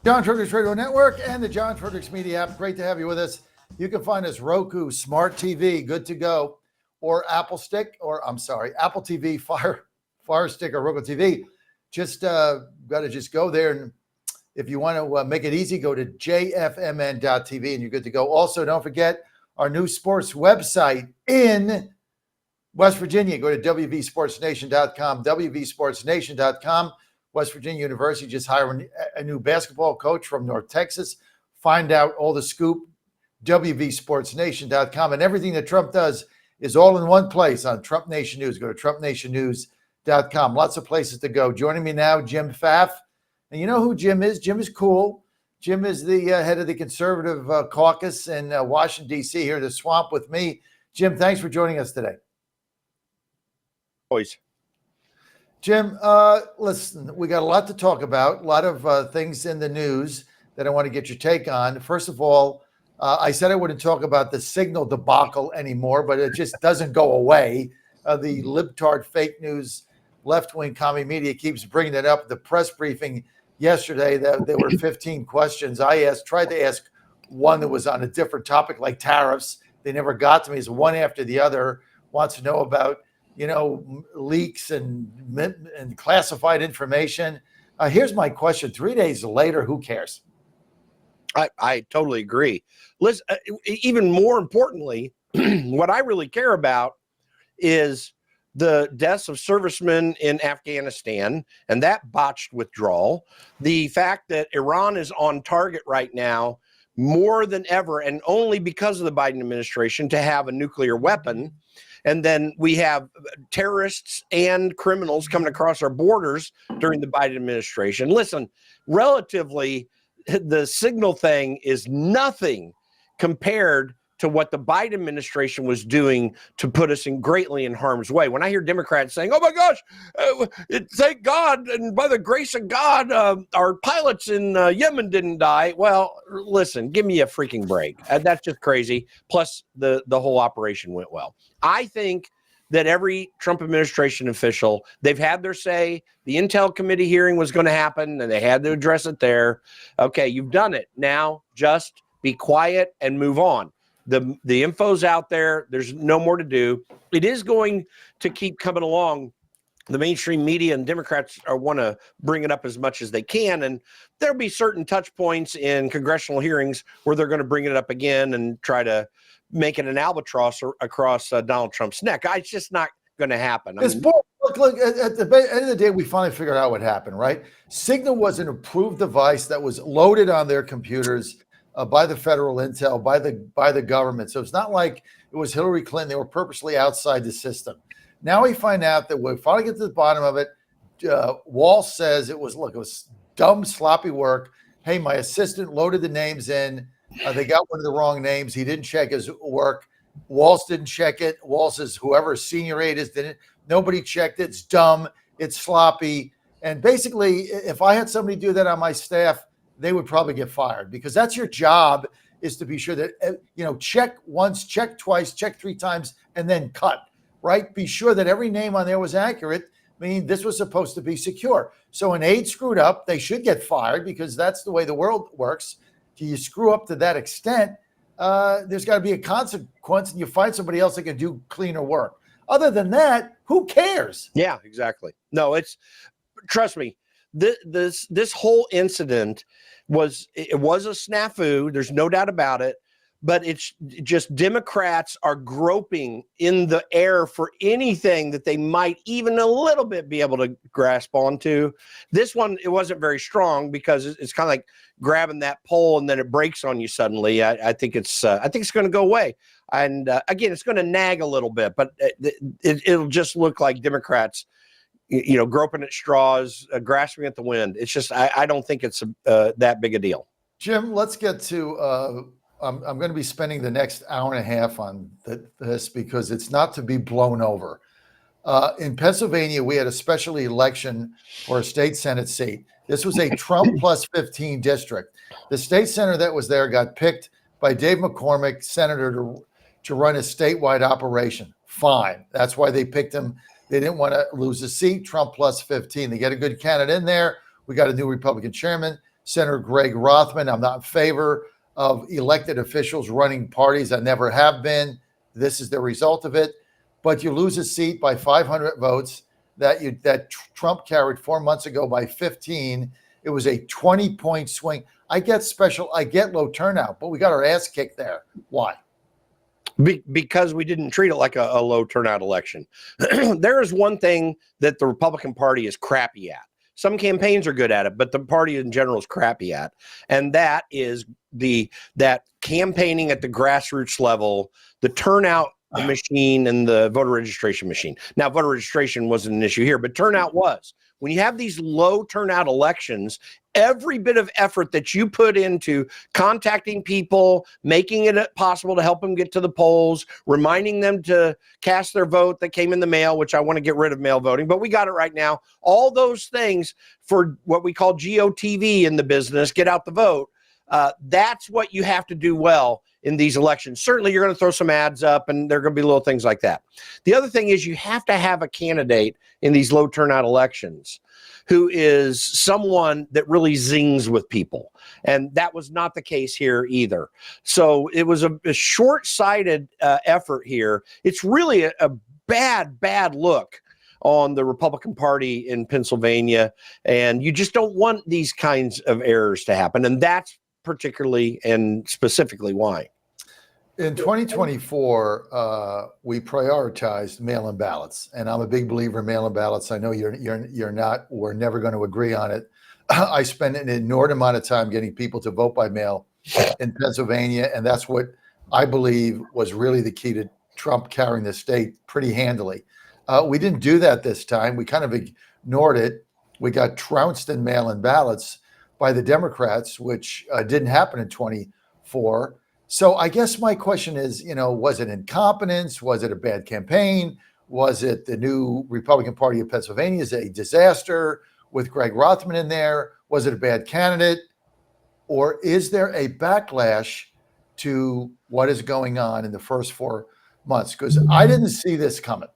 John Fredricks Radio Network and the John Fredricks Media app. Great to have you with us. You can find us Roku, Smart TV, good to go, or Apple TV, Fire Stick, or Roku TV. Just got to just go there, and if you want to make it easy, go to jfmn.tv and you're good to go. Also, don't forget our new sports website in West Virginia. Go to wvsportsnation.com, wvsportsnation.com. West Virginia University just hired a new basketball coach from North Texas. Find out all the scoop, wvsportsnation.com. And everything that Trump does is all in one place on Trump Nation News. Go to trumpnationnews.com. Lots of places to go. Joining me now, Jim Pfaff. And you know who Jim is? Jim is cool. Jim is the head of the Conservative Caucus in Washington, D.C., here in the swamp with me. Jim, thanks for joining us today. Always. Jim, listen, we got a lot to talk about, a lot of things in the news that I want to get your take on. First of all, I said I wouldn't talk about the Signal debacle anymore, but it just doesn't go away. The libtard fake news, left-wing commie media keeps bringing it up. The press briefing yesterday, that there were 15 questions. I tried to ask one that was on a different topic, like tariffs. They never got to me. It's one after the other. Wants to know about leaks and classified information. Here's my question. 3 days later, who cares? I totally agree. Listen, even more importantly, what I really care about is the deaths of servicemen in Afghanistan and that botched withdrawal. The fact that Iran is on target right now more than ever, and only because of the Biden administration, to have a nuclear weapon. And then we have terrorists and criminals coming across our borders during the Biden administration. Listen, relatively, the Signal thing is nothing compared to what the Biden administration was doing to put us greatly in harm's way. When I hear Democrats saying, oh my gosh, thank God, and by the grace of God, our pilots in Yemen didn't die. Well, listen, give me a freaking break. That's just crazy. Plus, the whole operation went well. I think that every Trump administration official, they've had their say. The Intel Committee hearing was going to happen, and they had to address it there. Okay, you've done it. Now just be quiet and move on. The info's out there. There's no more to do. It is going to keep coming along. The mainstream media and Democrats want to bring it up as much as they can, and there'll be certain touch points in congressional hearings where they're going to bring it up again and try to make it an albatross across Donald Trump's neck. It's just not going to happen. Look, at the end of the day, we finally figured out what happened, right? Signal was an approved device that was loaded on their computers by the federal intel, by the government. So it's not like it was Hillary Clinton. They were purposely outside the system. Now we find out that we finally get to the bottom of it. Walsh says it was dumb, sloppy work. Hey, my assistant loaded the names in. They got one of the wrong names. He didn't check his work. Walsh didn't check it. Walsh says whoever senior aide is didn't. Nobody checked it. It's dumb. It's sloppy. And basically, if I had somebody do that on my staff, they would probably get fired, because that's your job, is to be sure that, check once, check twice, check three times, and then cut, right? Be sure that every name on there was accurate. I mean, this was supposed to be secure. So an aide screwed up, they should get fired, because that's the way the world works. If you screw up to that extent, there's got to be a consequence, and you find somebody else that can do cleaner work. Other than that, who cares? Yeah, exactly. No, trust me, this whole incident was a snafu. There's no doubt about it. But it's just Democrats are groping in the air for anything that they might even a little bit be able to grasp onto. This one, it wasn't very strong, because it's kind of like grabbing that pole and then it breaks on you suddenly. I think it's going to go away. And again, it's going to nag a little bit, but it'll just look like Democrats, groping at straws, grasping at the wind. It's just, I don't think it's that big a deal. Jim, let's get to I'm going to be spending the next hour and a half on this, because it's not to be blown over. In Pennsylvania, we had a special election for a state Senate seat. This was a Trump plus 15 district. The state senator that was there got picked by Dave McCormick, senator, to run a statewide operation. Fine. That's why they picked him. They didn't want to lose a seat. Trump plus 15. They get a good candidate in there. We got a new Republican chairman. Senator Greg Rothman. I'm not in favor of elected officials running parties. I never have been. This is the result of it. But you lose a seat by 500 votes that Trump carried 4 months ago by 15. It was a 20-point swing. I get low turnout, but we got our ass kicked there. Why? Because we didn't treat it like a low turnout election. There is one thing that the Republican Party is crappy at. Some campaigns are good at it, but the party in general is crappy at. And that is that campaigning at the grassroots level, the turnout machine and the voter registration machine. Now, voter registration wasn't an issue here, but turnout was. When you have these low turnout elections, every bit of effort that you put into contacting people, making it possible to help them get to the polls, reminding them to cast their vote that came in the mail, which I want to get rid of mail voting, but we got it right now. All those things for what we call GOTV in the business, get out the vote. That's what you have to do well in these elections. Certainly, you're going to throw some ads up, and there are going to be little things like that. The other thing is you have to have a candidate in these low turnout elections who is someone that really zings with people. And that was not the case here either. So it was a short-sighted effort here. It's really a bad look on the Republican Party in Pennsylvania. And you just don't want these kinds of errors to happen. And that's particularly and specifically why. In 2024, we prioritized mail-in ballots, and I'm a big believer in mail-in ballots. I know you're not. We're never going to agree on it. I spent an inordinate amount of time getting people to vote by mail in Pennsylvania, and that's what I believe was really the key to Trump carrying the state pretty handily. We didn't do that this time. We kind of ignored it. We got trounced in mail-in ballots by the Democrats, which didn't happen in 24. So I guess my question is, was it incompetence? Was it a bad campaign? Was it the new Republican Party of Pennsylvania is a disaster with Greg Rothman in there? Was it a bad candidate? Or is there a backlash to what is going on in the first 4 months? Because I didn't see this coming.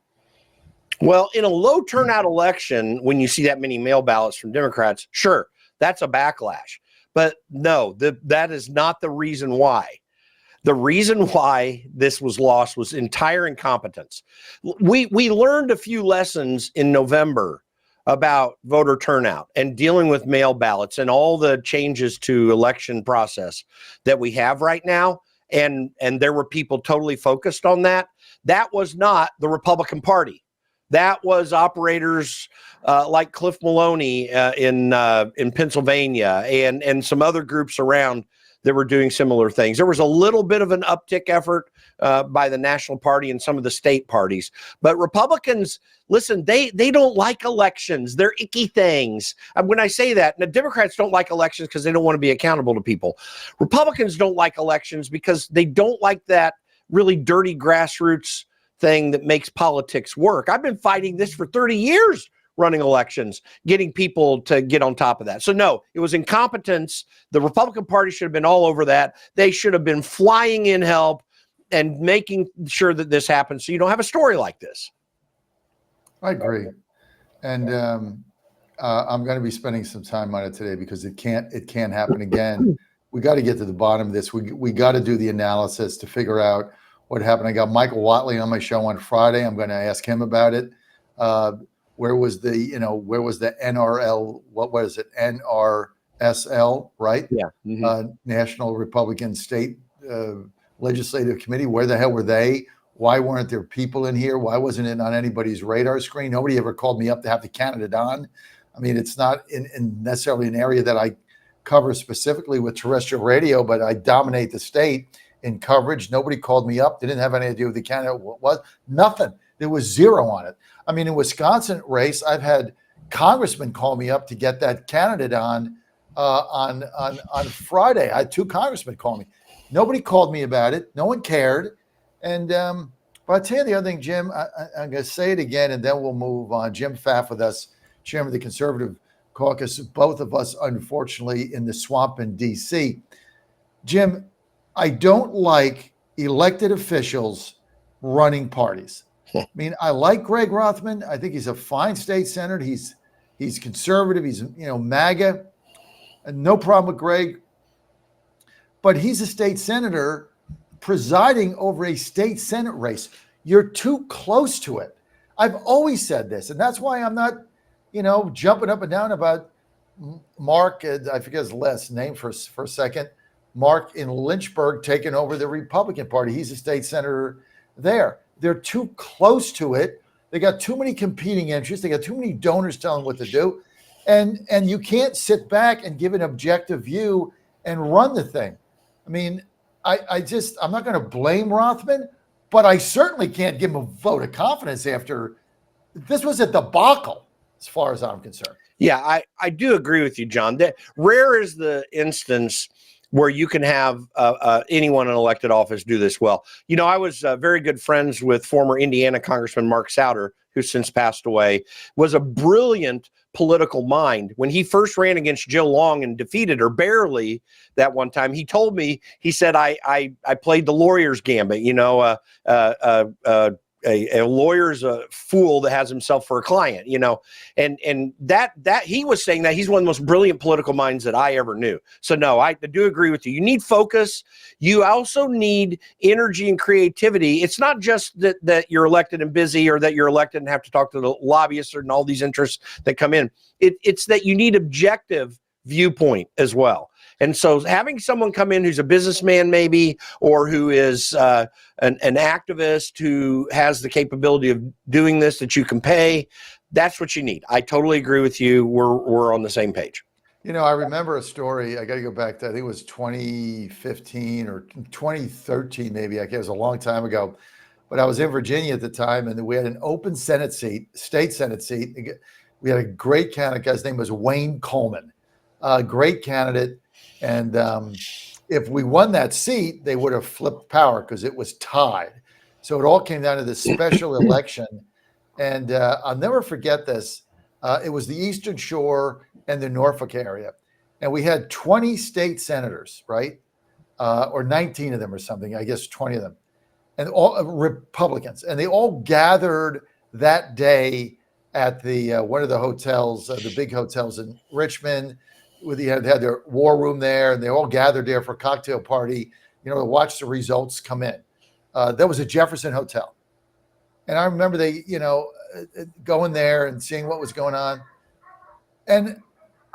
Well, in a low turnout election, when you see that many mail ballots from Democrats, sure, that's a backlash. But no, that is not the reason why. The reason why this was lost was entire incompetence. We learned a few lessons in November about voter turnout and dealing with mail ballots and all the changes to election process that we have right now. And there were people totally focused on that. That was not the Republican Party. That was operators like Cliff Maloney in Pennsylvania and some other groups around that were doing similar things. There was a little bit of an uptick effort by the national party and some of the state parties. But Republicans, listen, they don't like elections. They're icky things. And when I say that, the Democrats don't like elections because they don't want to be accountable to people. Republicans don't like elections because they don't like that really dirty grassroots thing that makes politics work. I've been fighting this for 30 years, running elections, getting people to get on top of that. So no, it was incompetence. The Republican Party should have been all over that. They should have been flying in help and making sure that this happens so you don't have a story like this. I agree. And I'm going to be spending some time on it today because it can't happen again. We got to get to the bottom of this. We got to do the analysis to figure out what happened. I got Michael Watley on my show on Friday. I'm going to ask him about it. Where was the NRL? What was it? NRSL, right? Yeah. Mm-hmm. National Republican State Legislative Committee. Where the hell were they? Why weren't there people in here? Why wasn't it on anybody's radar screen? Nobody ever called me up to have the candidate on. I mean, it's not in necessarily an area that I cover specifically with terrestrial radio, but I dominate the state in coverage. Nobody called me up. They didn't have any idea who the candidate was. Nothing. There was zero on it. I mean, in Wisconsin race, I've had congressmen call me up to get that candidate on Friday. I had 2 congressmen call me. Nobody called me about it. No one cared. And but I'll tell you the other thing, Jim, I'm going to say it again, and then we'll move on. Jim Pfaff with us, chairman of the Conservative Caucus, both of us, unfortunately, in the swamp in D.C. Jim, I don't like elected officials running parties. I mean, I like Greg Rothman. I think he's a fine state senator. He's conservative. He's MAGA. And no problem with Greg, but he's a state senator presiding over a state Senate race. You're too close to it. I've always said this, and that's why I'm not, jumping up and down about Mark, I forget his last name for a second, Mark in Lynchburg taking over the Republican Party. He's a state senator there. They're too close to it. They got too many competing interests. They got too many donors telling what to do. And you can't sit back and give an objective view and run the thing. I mean, I'm not going to blame Rothman, but I certainly can't give him a vote of confidence after this was a debacle, as far as I'm concerned. Yeah, I do agree with you, John. Rare is the instance where you can have anyone in elected office do this well. I was very good friends with former Indiana Congressman Mark Souder, who since passed away, was a brilliant political mind. When he first ran against Jill Long and defeated her barely that one time, he told me, he said, I played the lawyer's gambit, a lawyer's a fool that has himself for a client, and that he was saying that he's one of the most brilliant political minds that I ever knew. So no, I do agree with you. You need focus. You also need energy and creativity. It's not just that you're elected and busy, or that you're elected and have to talk to the lobbyists and all these interests that come in. It's that you need objective viewpoint as well. And so having someone come in who's a businessman maybe, or who is an activist who has the capability of doing this that you can pay, that's what you need. I totally agree with you. We're on the same page. I remember a story. I got to go back to, I think it was 2015 or 2013, maybe. I guess it was a long time ago. But I was in Virginia at the time, and we had an open Senate seat, state Senate seat. We had a great candidate. His name was Wayne Coleman, a great candidate. And if we won that seat, they would have flipped power because it was tied. So it all came down to this special election. And I'll never forget this. It was the Eastern Shore and the Norfolk area. And we had 20 state senators, right? Or 19 of them or something, I guess 20 of them. And all Republicans. And they all gathered that day at the one of the hotels, the big hotels in Richmond. They had their war room there, and they all gathered there for a cocktail party, to watch the results come in. There was a Jefferson Hotel. And I remember they, going there and seeing what was going on. And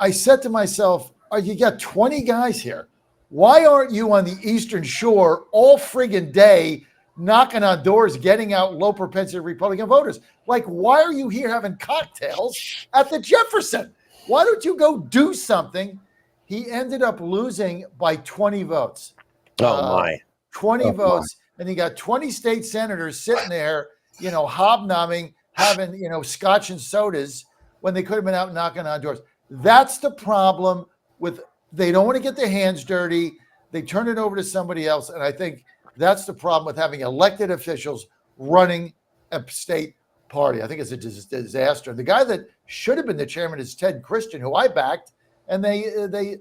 I said to myself, you got 20 guys here. Why aren't you on the Eastern Shore all friggin' day knocking on doors, getting out low propensity Republican voters? Like, why are you here having cocktails at the Jefferson? Why don't you go do something? He ended up losing by 20 votes. Oh, my. 20 votes. My. And he got 20 state senators sitting there, hobnobbing, having, scotch and sodas when they could have been out knocking on doors. That's the problem with, they don't want to get their hands dirty. They turn it over to somebody else. And I think that's the problem with having elected officials running a state party. I think it's a disaster. The guy that should have been the chairman is Ted Christian, who I backed, and they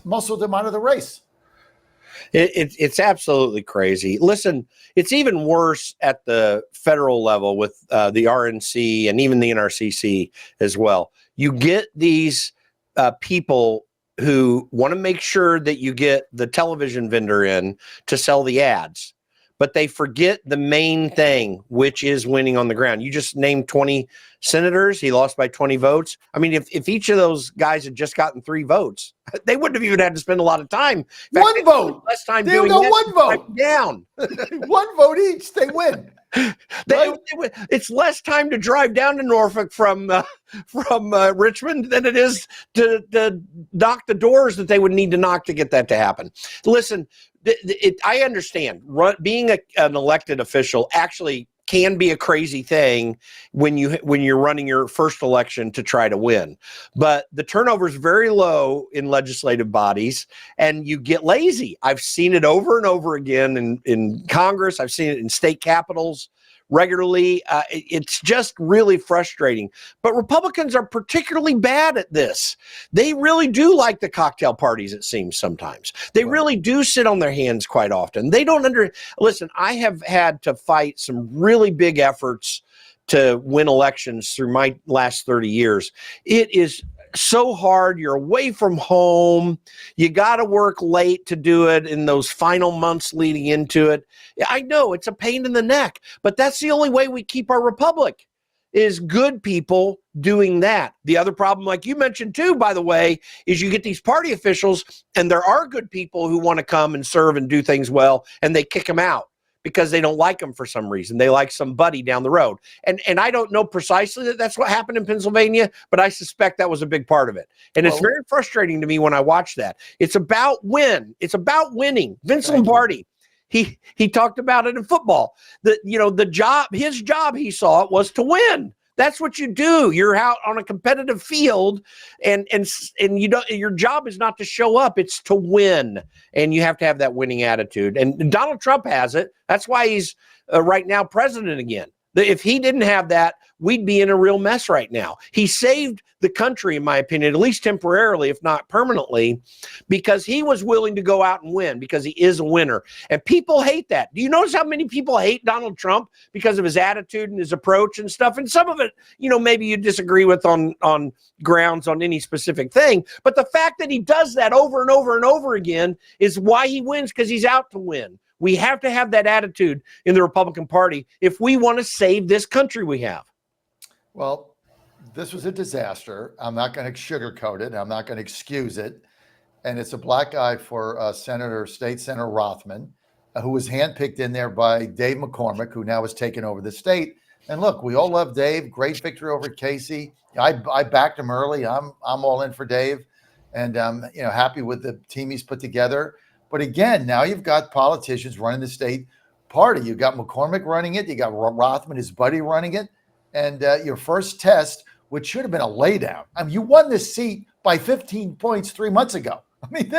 muscled him out of the race. It's absolutely crazy. Listen, it's even worse at the federal level with the RNC and even the NRCC as well. You get these people who want to make sure that you get the television vendor in to sell the ads, but they forget the main thing, which is winning on the ground. You just named 20 senators. He lost by 20 votes. I mean, if each of those guys had just gotten 3 votes, they wouldn't have even had to spend a lot of time. One vote. Less time they doing go that, one vote down. 1 vote each. They win. It's less time to drive down to Norfolk from Richmond than it is to knock the doors that they would need to knock to get that to happen. Listen, I understand being an elected official actually can be a crazy thing when you're running your first election to try to win, but the turnover is very low in legislative bodies, and you get lazy. I've seen it over and over again in Congress. I've seen it in state capitals regularly. It's just really frustrating. But Republicans are particularly bad at this. They really do like the cocktail parties, it seems sometimes. They really do sit on their hands quite often. They don't listen, I have had to fight some really big efforts to win elections through my last 30 years. It is so hard. You're away from home. You got to work late to do it in those final months leading into it. I know it's a pain in the neck, but that's the only way we keep our republic, is good people doing that. The other problem, like you mentioned too, by the way, is you get these party officials, and there are good people who want to come and serve and do things well, and they kick them out because they don't like them for some reason. They like somebody down the road. And I don't know precisely that that's what happened in Pennsylvania, but I suspect that was a big part of it. And it's very frustrating to me when I watch that. It's about win. It's about winning. Vince Lombardi, he talked about it in football. His job, he saw it, was to win. That's what you do. You're out on a competitive field, and you don't. Your job is not to show up; it's to win, and you have to have that winning attitude. And Donald Trump has it. That's why he's right now president again. If he didn't have that, we'd be in a real mess right now. He saved the country, in my opinion, at least temporarily, if not permanently, because he was willing to go out and win, because he is a winner. And people hate that. Do you notice how many people hate Donald Trump because of his attitude and his approach and stuff? And some of it, maybe you disagree with on grounds on any specific thing. But the fact that he does that over and over and over again is why he wins, because he's out to win. We have to have that attitude in the Republican Party if we want to save this country we have. Well, this was a disaster. I'm not going to sugarcoat it. I'm not going to excuse it. And it's a black eye for State Senator Rothman, who was handpicked in there by Dave McCormick, who now has taken over the state. And look, we all love Dave. Great victory over Casey. I backed him early. I'm all in for Dave, and I'm happy with the team he's put together. But again, now you've got politicians running the state party. You've got McCormick running it. You got Rothman, his buddy, running it. And your first test, which should have been a laydown. I mean, you won this seat by 15 points 3 months ago. I mean,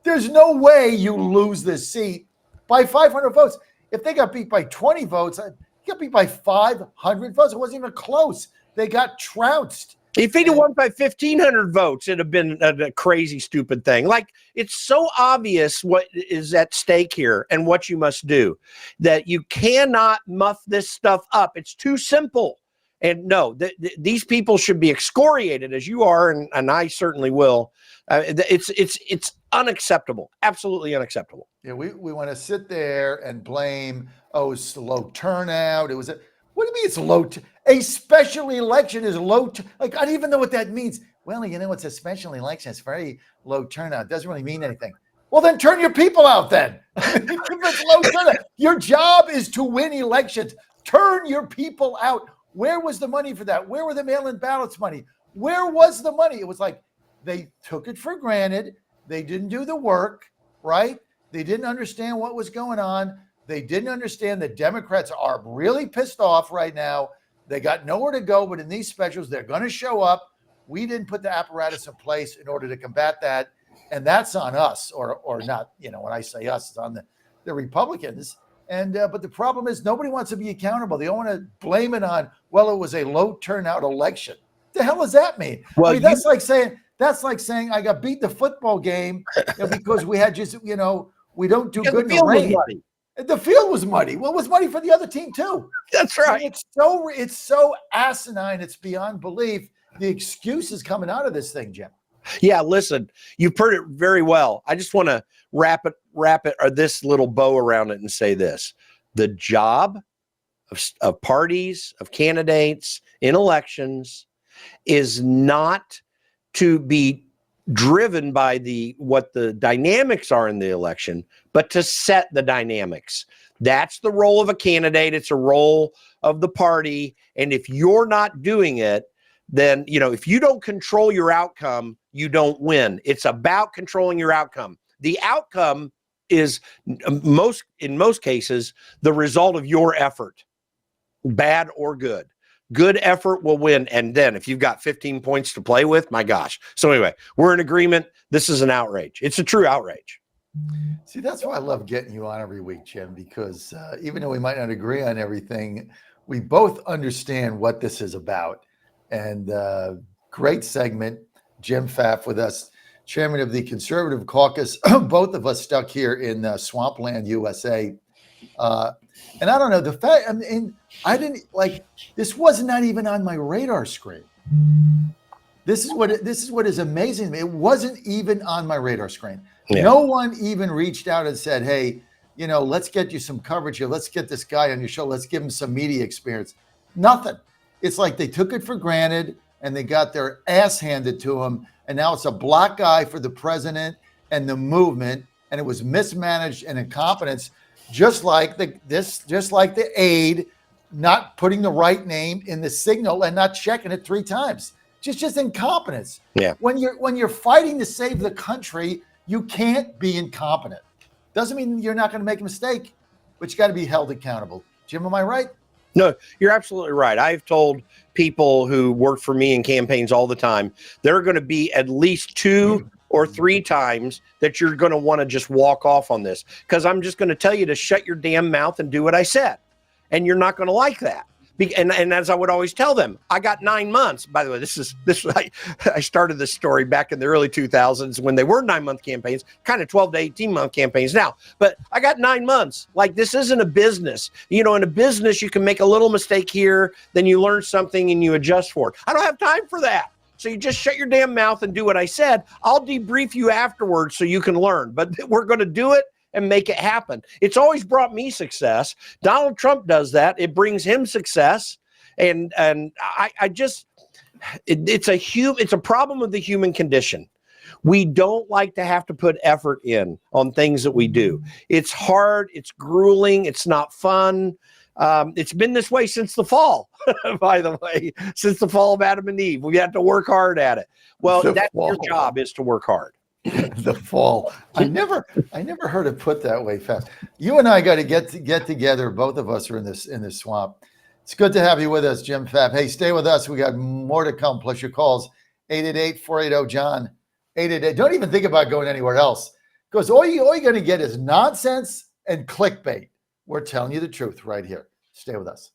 there's no way you lose this seat by 500 votes. If they got beat by 20 votes, they got beat by 500 votes. It wasn't even close. They got trounced. If he'd have won by 1,500 votes, it'd have been a crazy, stupid thing. Like, it's so obvious what is at stake here and what you must do, that you cannot muff this stuff up. It's too simple. And no, these people should be excoriated, as you are, and I certainly will. It's unacceptable, absolutely unacceptable. Yeah, we want to sit there and blame, it's low turnout. What do you mean it's low? A special election is low. I don't even know what that means. Well, it's a special election. It's very low turnout. It doesn't really mean anything. Well, then turn your people out then. If it's low turnout, your job is to win elections. Turn your people out. Where was the money for that? Where were the mail-in ballots money? Where was the money? It was like they took it for granted. They didn't do the work, right? They didn't understand what was going on. They didn't understand that Democrats are really pissed off right now. They got nowhere to go, but in these specials, they're going to show up. We didn't put the apparatus in place in order to combat that. And that's on us, or not. When I say us, it's on the Republicans. And but the problem is nobody wants to be accountable. They don't want to blame it on, it was a low turnout election. The hell does that mean? Well, that's like saying I got beat the football game because we had we don't do good in the rain. The field was muddy. Well, it was muddy for the other team too. That's right. It's so asinine. It's beyond belief. The excuses coming out of this thing, Jim. Yeah, listen, you've heard it very well. I just want to wrap it or this little bow around it and say this. The job of parties, of candidates in elections is not to be driven by what the dynamics are in the election, but to set the dynamics. That's the role of a candidate. It's a role of the party. And if you're not doing it, then, if you don't control your outcome, you don't win. It's about controlling your outcome. The outcome is in most cases, the result of your effort, bad or good. Good effort will win. And then if you've got 15 points to play with, my gosh. So anyway, we're in agreement. This is an outrage. It's a true outrage. See, that's why I love getting you on every week, Jim, because even though we might not agree on everything, we both understand what this is about. And great segment. Jim Pfaff with us, chairman of the Conservative Caucus, both of us stuck here in Swampland, USA. And I don't know, the fact, I didn't this was not even on my radar screen. This is what is amazing to me. It wasn't even on my radar screen. Yeah. No one even reached out and said, hey, let's get you some coverage here. Let's get this guy on your show. Let's give him some media experience. Nothing. It's like they took it for granted and they got their ass handed to them. And now it's a black guy for the president and the movement. And it was mismanaged and incompetence, just like the aide not putting the right name in the signal and not checking it 3 times. Just incompetence. Yeah. When you're fighting to save the country, you can't be incompetent. Doesn't mean you're not going to make a mistake, but you got to be held accountable. Jim, am I right? No, you're absolutely right. I've told people who work for me in campaigns all the time, there are going to be at least 2 or 3 times that you're going to want to just walk off on this, because I'm just going to tell you to shut your damn mouth and do what I said. And you're not going to like that. And as I would always tell them, I got 9 months. By the way, I started this story back in the early 2000s when they were 9-month campaigns, kind of 12 to 18-month campaigns now. But I got 9 months. Like, this isn't a business. In a business, you can make a little mistake here, then you learn something and you adjust for it. I don't have time for that. So you just shut your damn mouth and do what I said. I'll debrief you afterwards so you can learn. But we're going to do it and make it happen. It's always brought me success. Donald Trump does that. It brings him success. And it's a problem of the human condition. We don't like to have to put effort in on things that we do. It's hard. It's grueling. It's not fun. It's been this way since the fall, by the way, since the fall of Adam and Eve. We have to work hard at it. Well, that's your job, is to work hard. The fall. I never heard it put that way fast. You and I got to get together. Both of us are in this swamp. It's good to have you with us, Jim Pfaff. Hey, stay with us. We got more to come, plus your calls. 888-480-JOHN. 888. Don't even think about going anywhere else, because all you're going to get is nonsense and clickbait. We're telling you the truth right here. Stay with us.